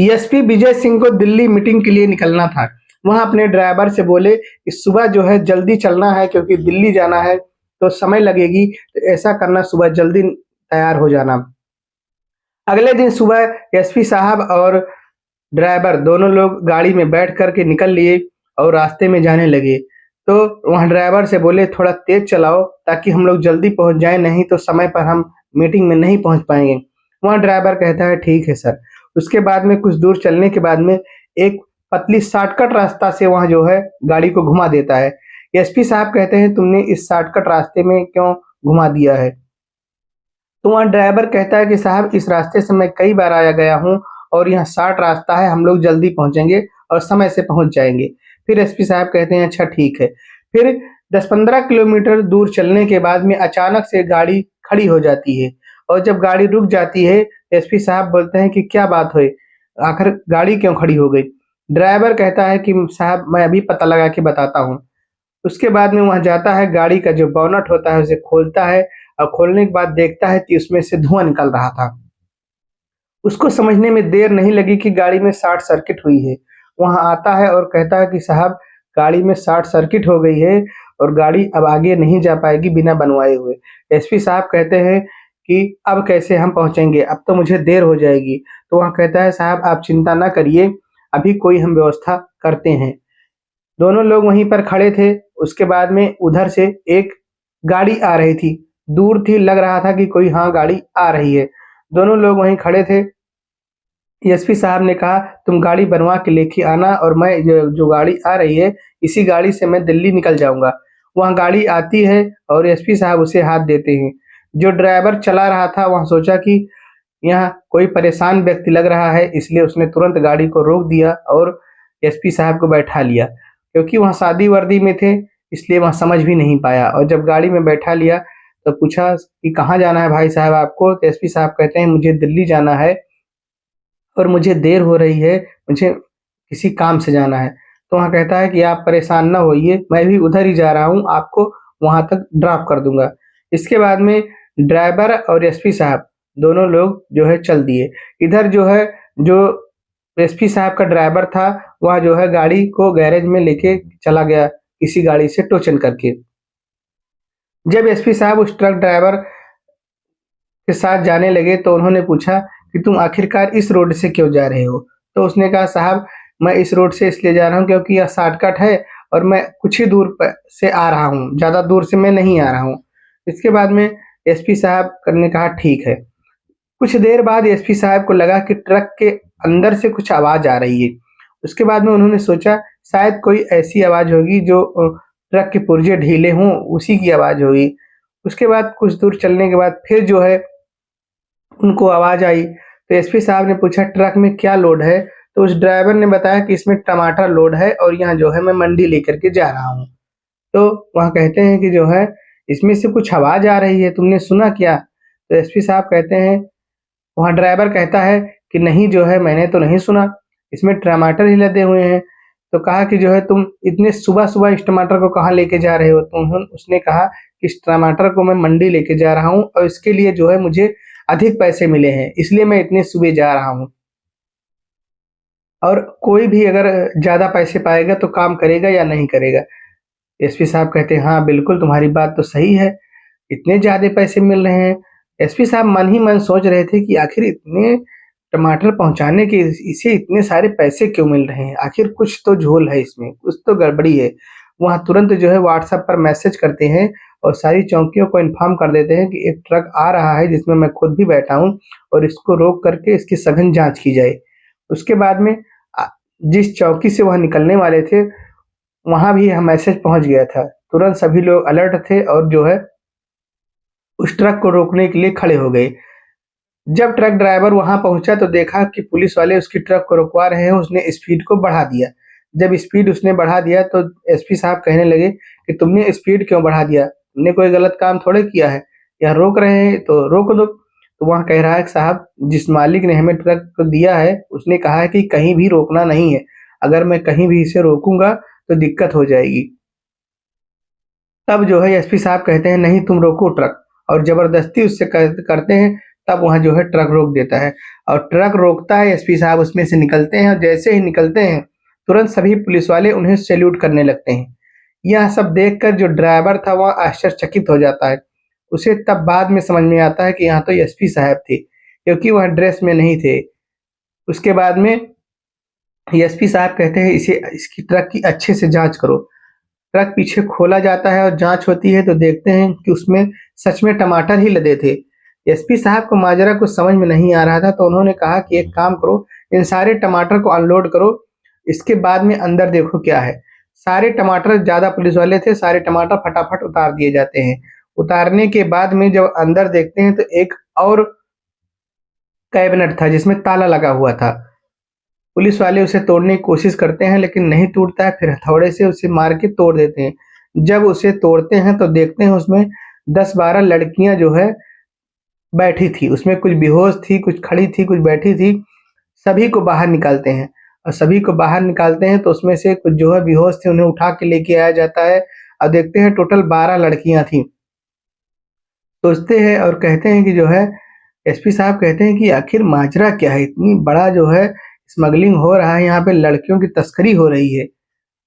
SP Vijay Singh को Delhi meeting के लिए निकलना था। वहाँ अपने ड्राइवर से बोले कि सुबह जो है जल्दी चलना है क्योंकि दिल्ली जाना है तो समय लगेगी, तो ऐसा करना सुबह जल्दी तैयार हो जाना। अगले दिन सुबह एसपी साहब और ड्राइवर दोनों लोग गाड़ी में बैठ कर के निकल लिए और रास्ते में जाने लगे। तो वहाँ ड्राइवर से बोले थोड़ा तेज चलाओ ताकि हम लोग जल्दी पहुँच जाएँ, नहीं तो समय पर हम मीटिंग में नहीं पहुँच पाएँगे। वहाँ ड्राइवर कहता है ठीक है सर। उसके बाद में कुछ दूर चलने के बाद में एक पतली शॉर्टकट रास्ता से वहाँ जो है गाड़ी को घुमा देता है। एसपी साहब कहते हैं तुमने इस शॉर्टकट रास्ते में क्यों घुमा दिया है? तो वहाँ ड्राइवर कहता है कि साहब इस रास्ते से मैं कई बार आया गया हूँ और यहाँ शॉर्ट रास्ता है, हम लोग जल्दी पहुँचेंगे और समय से पहुँच जाएँगे। फिर एसपी साहब कहते हैं अच्छा ठीक है। फिर 10-15 किलोमीटर दूर चलने के बाद में अचानक से गाड़ी खड़ी हो जाती है और जब गाड़ी रुक जाती है, एसपी साहब बोलते हैं कि क्या बात हुई? आखिर गाड़ी क्यों खड़ी हो गई? ड्राइवर कहता है कि साहब मैं अभी पता लगा के बताता हूँ। उसके बाद में वहाँ जाता है, गाड़ी का जो बोनट होता है उसे खोलता है और खोलने के बाद देखता है कि उसमें से धुआँ निकल रहा था। उसको समझने में देर नहीं लगी कि गाड़ी में शॉर्ट सर्किट हुई है। वहाँ आता है और कहता है कि साहब गाड़ी में शॉर्ट सर्किट हो गई है और गाड़ी अब आगे नहीं जा पाएगी बिना बनवाए हुए। एसपी साहब कहते हैं कि अब कैसे हम पहुँचेंगे? अब तो मुझे देर हो जाएगी। तो वहाँ कहता है साहब आप चिंता ना करिए, अभी कोई हम व्यवस्था करते हैं। दोनों लोग वहीं पर खड़े थे। उसके बाद में उधर से एक गाड़ी आ रही थी। दूर थी, लग रहा था कि कोई हाँ गाड़ी आ रही है। दोनों लोग वहीं खड़े थे। एसपी साहब ने कहा तुम गाड़ी बनवा के लेके आना और मैं जो गाड़ी आ रही है इसी गाड़ी से मैं दिल्ली निकल जाऊँगा। वहाँ गाड़ी आती है और एसपी साहब उसे हाथ देते हैं। जो ड्राइवर चला रहा था वहाँ सोचा कि यहाँ कोई परेशान व्यक्ति लग रहा है, इसलिए उसने तुरंत गाड़ी को रोक दिया और एसपी साहब को बैठा लिया। क्योंकि वहाँ शादी वर्दी में थे, इसलिए वहाँ समझ भी नहीं पाया और जब गाड़ी में बैठा लिया तो पूछा कि कहाँ जाना है भाई साहब आपको? तो एसपी साहब कहते हैं मुझे दिल्ली जाना है और मुझे देर हो रही है, मुझे किसी काम से जाना है। तो वहाँ कहता है कि आप परेशान ना होइए, मैं भी उधर ही जा रहा हूँ, आपको वहाँ तक ड्रॉप कर दूँगा। इसके बाद में ड्राइवर और एसपी साहब दोनों लोग जो है चल दिए। इधर जो है जो एसपी साहब का ड्राइवर था, वह जो है गाड़ी को गैरेज में लेके चला गया, किसी गाड़ी से टोचन करके। जब एसपी साहब उस ट्रक ड्राइवर के साथ जाने लगे तो उन्होंने पूछा कि तुम आखिरकार इस रोड से क्यों जा रहे हो? तो उसने कहा साहब मैं इस रोड से इसलिए जा रहा हूँ क्योंकि यह शॉर्टकट है और मैं कुछ ही दूर से आ रहा हूँ, ज़्यादा दूर से मैं नहीं आ रहा हूँ। इसके बाद में एसपी साहब ने कहा ठीक है। कुछ देर बाद एसपी साहब को लगा कि ट्रक के अंदर से कुछ आवाज़ आ रही है। उसके बाद में उन्होंने सोचा शायद कोई ऐसी आवाज़ होगी जो ट्रक के पुर्जे ढीले हों, उसी की आवाज़ होगी। उसके बाद कुछ दूर चलने के बाद फिर जो है उनको आवाज़ आई, तो एसपी साहब ने पूछा ट्रक में क्या लोड है? तो उस ड्राइवर ने बताया कि इसमें टमाटर लोड है और यहाँ जो है मैं मंडी लेकर के जा रहा हूँ। तो वहाँ कहते हैं कि जो है इसमें से कुछ आवाज़ आ रही है, तुमने सुना क्या? तो एसपी साहब कहते हैं, वहाँ ड्राइवर कहता है कि नहीं जो है मैंने तो नहीं सुना, इसमें टमाटर ही लदे हुए हैं। तो कहा कि जो है तुम इतने सुबह-सुबह इस टमाटर को कहाँ लेके जा रहे हो? तो उसने कहा कि इस टमाटर को मैं मंडी लेके जा रहा हूँ और इसके लिए जो है मुझे अधिक पैसे मिले हैं, इसलिए मैं इतने सुबह जा रहा हूँ। और कोई भी अगर ज़्यादा पैसे पाएगा तो काम करेगा या नहीं करेगा? एसपी साहब कहते हैं हाँ बिल्कुल तुम्हारी बात तो सही है, इतने ज़्यादा पैसे मिल रहे हैं। एसपी साहब मन ही मन सोच रहे थे कि आखिर इतने टमाटर पहुँचाने के इसे इतने सारे पैसे क्यों मिल रहे हैं? आखिर कुछ तो झोल है इसमें, कुछ तो गड़बड़ी है। वहाँ तुरंत जो है व्हाट्सएप पर मैसेज करते हैं और सारी चौकियों को इन्फॉर्म कर देते हैं कि एक ट्रक आ रहा है जिसमें मैं खुद भी बैठा हूँ और इसको रोक करके इसकी सघन जाँच की जाए। उसके बाद में अ, जिस चौकी से वह निकलने वाले थे, वहाँ भी यह मैसेज पहुँच गया था। तुरंत सभी लोग अलर्ट थे और जो है उस ट्रक को रोकने के लिए खड़े हो गए। जब ट्रक ड्राइवर वहाँ पहुँचा तो देखा कि पुलिस वाले उसकी ट्रक को रुकवा रहे हैं, उसने स्पीड को बढ़ा दिया। जब स्पीड उसने बढ़ा दिया तो एसपी साहब कहने लगे कि तुमने स्पीड क्यों बढ़ा दिया? तुमने कोई गलत काम थोड़े किया है, यहाँ रोक रहे हैं तो रोक दो। तो वहाँ कह रहा है कि साहब जिस मालिक ने हमें ट्रक को दिया है उसने कहा है कि कहीं भी रोकना नहीं है, अगर मैं कहीं भी इसे रोकूँगा तो दिक्कत हो जाएगी। तब जो है एसपी साहब कहते हैं नहीं तुम रोको ट्रक और ज़बरदस्ती उससे करते हैं तब वहाँ जो है ट्रक रोक देता है और ट्रक रोकता है, एसपी साहब उसमें से निकलते हैं और जैसे ही निकलते हैं तुरंत सभी पुलिस वाले उन्हें सैल्यूट करने लगते हैं। यह सब देखकर जो ड्राइवर था वह आश्चर्यचकित हो जाता है। उसे तब बाद में समझ में आता है कि यहाँ तो एसपी साहब थे, क्योंकि वह ड्रेस में नहीं थे। उसके बाद में एसपी साहब कहते हैं इसे इसकी ट्रक की अच्छे से जाँच करो। ट्रक पीछे खोला जाता है और जाँच होती है तो देखते हैं कि उसमें सच में टमाटर ही लदे थे। एसपी साहब को माजरा कुछ समझ में नहीं आ रहा था तो उन्होंने कहा कि एक काम करो, इन सारे टमाटर को अनलोड करो, इसके बाद में अंदर देखो क्या है। सारे टमाटर, ज़्यादा पुलिस वाले थे, सारे टमाटर फटाफट उतार दिए जाते हैं। उतारने के बाद में जब अंदर देखते हैं तो एक और कैबिनेट था जिसमें ताला लगा हुआ था। पुलिस वाले उसे तोड़ने की कोशिश करते हैं लेकिन नहीं टूटता है, फिर हथौड़े से उसे मार के तोड़ देते हैं। जब उसे तोड़ते हैं तो देखते हैं उसमें 10-12 लड़कियां जो है बैठी थी, उसमें कुछ बेहोश थी, कुछ खड़ी थी, कुछ बैठी थी। सभी को बाहर निकालते हैं और सभी को बाहर निकालते हैं तो उसमें से कुछ जो है बेहोश थे उन्हें उठा के लेके आया जाता है और देखते हैं टोटल 12 लड़कियां थी। सोचते हैं और कहते हैं कि जो है एसपी साहब कहते हैं कि आखिर माजरा क्या है, इतनी बड़ा जो है स्मगलिंग हो रहा है, यहाँ पे लड़कियों की तस्करी हो रही है।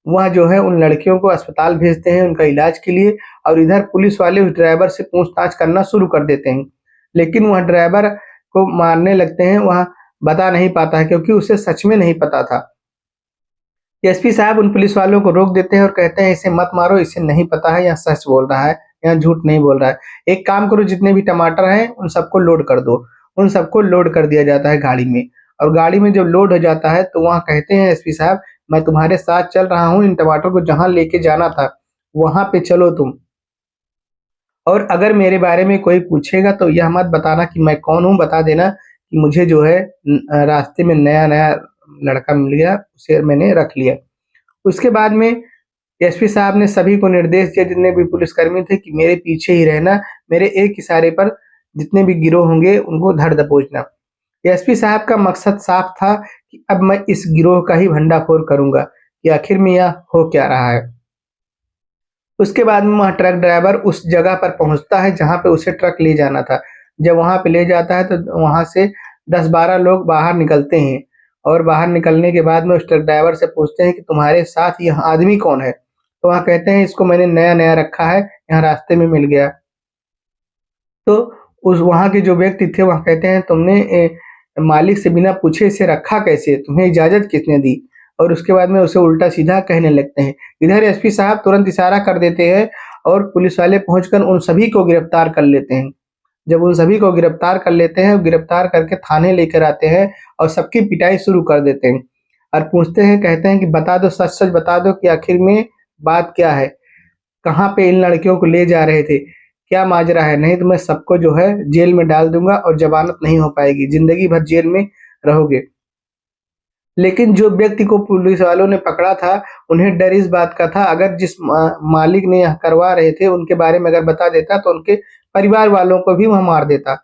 वह जो है उन लड़कियों को अस्पताल भेजते हैं उनका इलाज के लिए और इधर पुलिस वाले उस ड्राइवर से पूछताछ करना शुरू कर देते हैं। लेकिन वह ड्राइवर को मारने लगते हैं, वह बता नहीं पाता है क्योंकि उसे सच में नहीं पता था। एसपी साहब उन पुलिस वालों को रोक देते हैं और कहते हैं इसे मत मारो, इसे नहीं पता है, यह सच बोल रहा है, यह झूठ नहीं बोल रहा है। एक काम करो, जितने भी टमाटर हैं उन सबको लोड कर दो। उन सबको लोड कर दिया जाता है गाड़ी में और गाड़ी में जब लोड हो जाता है तो वहाँ कहते हैं एसपी साहब मैं तुम्हारे साथ चल रहा हूँ, इन टमाटर को जहाँ लेके जाना था वहाँ पे चलो तुम, और अगर मेरे बारे में कोई पूछेगा तो यह मत बताना कि मैं कौन हूँ, बता देना कि मुझे जो है रास्ते में नया-नया लड़का मिल गया, उसे मैंने रख लिया। उसके बाद में एसपी साहब ने सभी को निर्देश दिया, जितने भी पुलिसकर्मी थे, कि मेरे पीछे ही रहना, मेरे एक इशारे पर जितने भी गिरोह होंगे उनको धर दबोचना। एसपी साहब का मकसद साफ था कि अब मैं इस गिरोह का ही भंडाफोड़ करूंगा कि आखिर में यह हो क्या रहा है। उसके बाद में वह ट्रक ड्राइवर उस जगह पर पहुंचता है जहां पे उसे ट्रक ले जाना था। जब वहां पे ले जाता है तो वहां से 10-12 लोग बाहर निकलते हैं और बाहर निकलने के बाद में उस ट्रक ड्राइवर से पूछते हैं कि तुम्हारे साथ यह आदमी कौन है? तो वह कहते हैं इसको मैंने नया-नया रखा है, यहाँ रास्ते में मिल गया। तो उस वहाँ के जो व्यक्ति थे वह कहते हैं तुमने मालिक से बिना पूछे इसे रखा कैसे? तुम्हें इजाज़त किसने दी? और उसके बाद में उसे उल्टा-सीधा कहने लगते हैं। इधर एसपी साहब तुरंत इशारा कर देते हैं और पुलिस वाले पहुँचकर उन सभी को गिरफ्तार कर लेते हैं। जब उन सभी को गिरफ्तार कर लेते हैं, गिरफ्तार करके थाने लेकर आते हैं और सबकी पिटाई शुरू कर देते हैं और पूछते हैं, कहते हैं कि बता दो, सच-सच बता दो कि आखिर में बात क्या है? कहाँ पे इन लड़कियों को ले जा रहे थे? क्या माजरा है? नहीं तो मैं सबको जो है जेल में डाल दूँगा और ज़मानत नहीं हो पाएगी, ज़िंदगी भर जेल में रहोगे। लेकिन जो व्यक्ति को पुलिस वालों ने पकड़ा था, उन्हें डर इस बात का था अगर जिस मालिक ने यह करवा रहे थे उनके बारे में अगर बता देता तो उनके परिवार वालों को भी वह मार देता।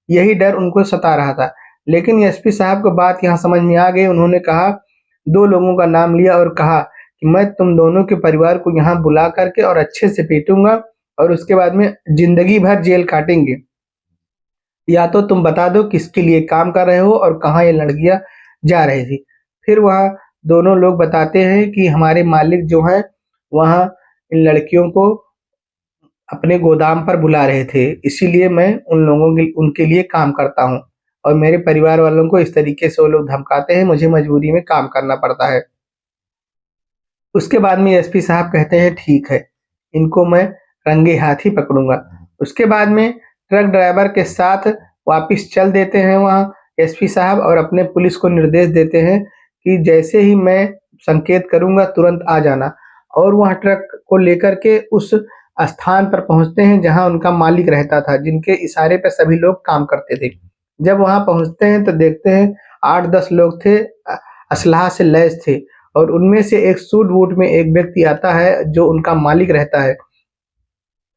यही डर उनको सता रहा था। लेकिन एसपी साहब को बात यहाँ समझ में आ गई। उन्होंने कहा, 2 लोगों का नाम लिया और कहा कि मैं तुम दोनों के परिवार को यहाँ बुला करके और अच्छे से पीटूँगा और उसके बाद में ज़िंदगी भर जेल काटेंगे। या तो तुम बता दो किसके लिए काम कर रहे हो और कहाँ ये लड़कियाँ जा रही थी। फिर वह दोनों लोग बताते हैं कि हमारे मालिक जो हैं, वहाँ इन लड़कियों को अपने गोदाम पर बुला रहे थे, इसीलिए मैं उन लोगों के उनके लिए काम करता हूँ और मेरे परिवार वालों को इस तरीके से वो लोग धमकाते हैं, मुझे मजबूरी में काम करना पड़ता है। उसके बाद में एसपी साहब कहते हैं ठीक है, इनको मैं रंगे हाथ ही पकड़ूँगा। उसके बाद में ट्रक ड्राइवर के साथ वापिस चल देते हैं वहाँ एसपी साहब और अपने पुलिस को निर्देश देते हैं कि जैसे ही मैं संकेत करूँगा तुरंत आ जाना, और वहाँ ट्रक को लेकर के उस स्थान पर पहुँचते हैं जहाँ उनका मालिक रहता था, जिनके इशारे पे सभी लोग काम करते थे। जब वहाँ पहुँचते हैं तो देखते हैं 8-10 लोग थे, असलहा से लैस थे और उनमें से एक सूट-बूट में एक व्यक्ति आता है जो उनका मालिक रहता है,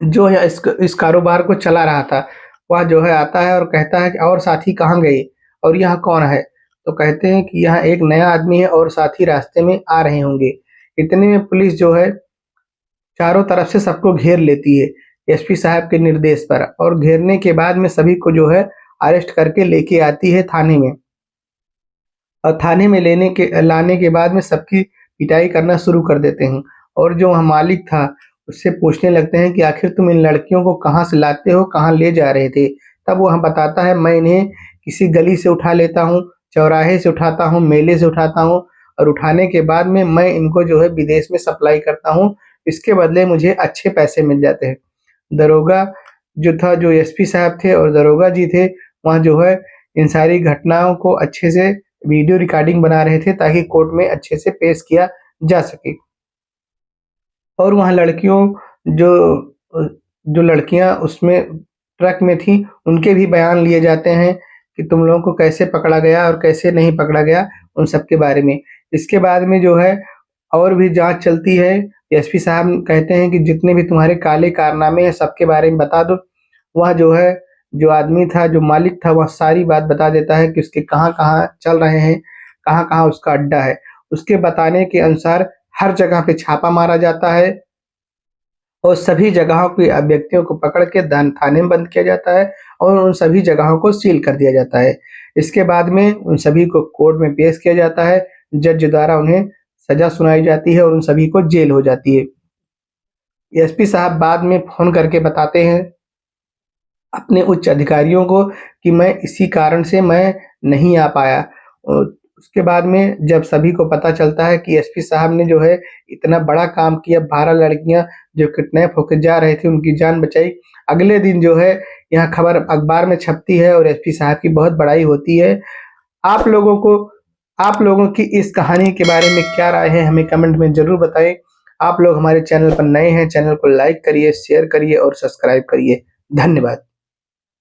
जो है इस कारोबार को चला रहा था। वह जो है आता है और कहता है कि और साथी कहाँ गए और यह कौन है? तो कहते हैं कि यहाँ एक नया आदमी है और साथी रास्ते में आ रहे होंगे। इतने में पुलिस जो है चारों तरफ से सबको घेर लेती है एसपी साहब के निर्देश पर, और घेरने के बाद में सभी को जो है अरेस्ट करके लेके आती है थाने में। और थाने में लाने के बाद में सबकी पिटाई करना शुरू कर देते हैं। और जो वहाँ मालिक था उससे पूछने लगते हैं कि आखिर तुम इन लड़कियों को कहाँ से लाते हो, कहाँ ले जा रहे थे? तब वह बताता है, मैं इन्हें किसी गली से उठा लेता हूँ, चौराहे से उठाता हूँ, मेले से उठाता हूँ, और उठाने के बाद में मैं इनको जो है विदेश में सप्लाई करता हूँ। इसके बदले मुझे अच्छे पैसे मिल जाते हैं। दरोगा जो था, जो एसपी साहब थे और दरोगा जी थे, वहाँ जो है इन सारी घटनाओं को अच्छे से वीडियो रिकॉर्डिंग बना रहे थे ताकि कोर्ट में अच्छे से पेश किया जा सके। और वहाँ लड़कियों जो जो लड़कियां उसमें ट्रक में थी, उनके भी बयान लिए जाते हैं कि तुम लोगों को कैसे पकड़ा गया और कैसे नहीं पकड़ा गया, उन सब के बारे में। इसके बाद में जो है और भी जांच चलती है। एसपी साहब कहते हैं कि जितने भी तुम्हारे काले कारनामे हैं सबके बारे में बता दो। वह जो है, जो आदमी था, जो मालिक था, वह सारी बात बता देता है कि उसके कहाँ-कहाँ चल रहे हैं, कहाँ-कहाँ उसका अड्डा है। उसके बताने के अनुसार हर जगह पे छापा मारा जाता है और सभी जगहों के व्यक्तियों को पकड़ के थाने में बंद किया जाता है और उन सभी जगहों को सील कर दिया जाता है। इसके बाद में उन सभी को कोर्ट में पेश किया जाता है। जज द्वारा उन्हें सजा सुनाई जाती है और उन सभी को जेल हो जाती है। एसपी साहब बाद में फ़ोन करके बताते हैं अपने उच्च अधिकारियों को कि मैं इसी कारण से मैं नहीं आ पाया। और उसके बाद में जब सभी को पता चलता है कि एसपी साहब ने जो है इतना बड़ा काम किया, 12 लड़कियां जो किडनैप होकर जा रहे थे उनकी जान बचाई। अगले दिन जो है यहाँ खबर अखबार में छपती है और एसपी साहब की बहुत बड़ाई होती है। आप लोगों को आप लोगों की इस कहानी के बारे में क्या राय है, हमें कमेंट में ज़रूर बताएं। आप लोग हमारे चैनल पर नए हैं, चैनल को लाइक करिए, शेयर करिए और सब्सक्राइब करिए। धन्यवाद।